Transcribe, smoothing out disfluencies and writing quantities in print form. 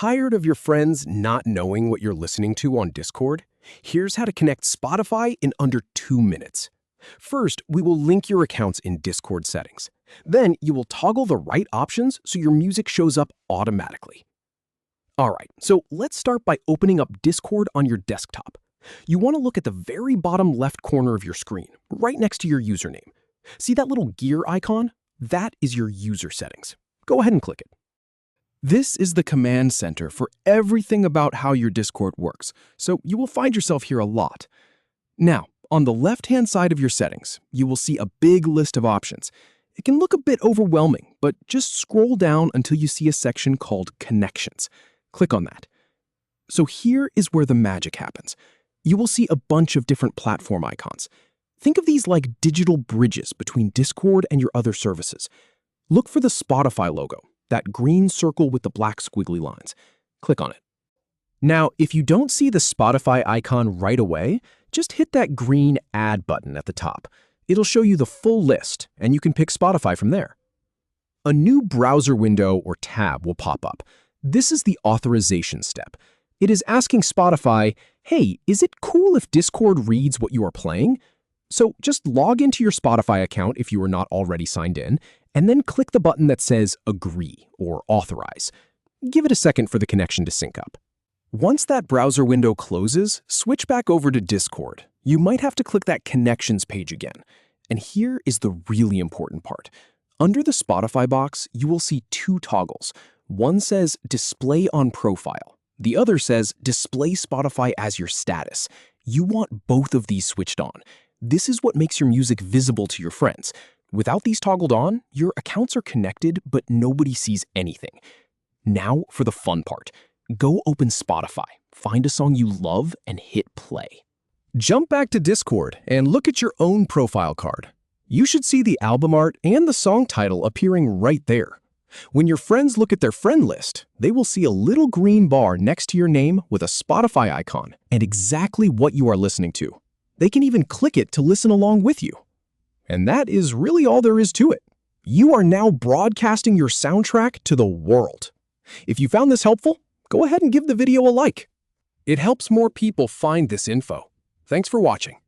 Tired of your friends not knowing what you're listening to on Discord? Here's how to connect Spotify in under 2 minutes. First, we will link your accounts in Discord settings. Then, you will toggle the right options so your music shows up automatically. Alright, so let's start by opening up Discord on your desktop. You want to look at the very bottom left corner of your screen, right next to your username. See that little gear icon? That is your user settings. Go ahead and click it. This is the command center for everything about how your Discord works, so you will find yourself here a lot. Now, on the left-hand side of your settings, you will see a big list of options. It can look a bit overwhelming, but just scroll down until you see a section called Connections. Click on that. So here is where the magic happens. You will see a bunch of different platform icons. Think of these like digital bridges between Discord and your other services. Look for the Spotify logo, that green circle with the black squiggly lines. Click on it. Now, if you don't see the Spotify icon right away, just hit that green Add button at the top. It'll show you the full list, and you can pick Spotify from there. A new browser window or tab will pop up. This is the authorization step. It is asking Spotify, hey, is it cool if Discord reads what you are playing? So just log into your Spotify account if you are not already signed in, and then click the button that says Agree or Authorize. Give it a second for the connection to sync up. Once that browser window closes, switch back over to Discord. You might have to click that Connections page again. And here is the really important part. Under the Spotify box, you will see two toggles. One says Display on Profile. The other says Display Spotify as your status. You want both of these switched on. This is what makes your music visible to your friends. Without these toggled on, your accounts are connected, but nobody sees anything. Now for the fun part. Go open Spotify, find a song you love, and hit play. Jump back to Discord and look at your own profile card. You should see the album art and the song title appearing right there. When your friends look at their friend list, they will see a little green bar next to your name with a Spotify icon and exactly what you are listening to. They can even click it to listen along with you. And that is really all there is to it. You are now broadcasting your soundtrack to the world. If you found this helpful, go ahead and give the video a like. It helps more people find this info. Thanks for watching.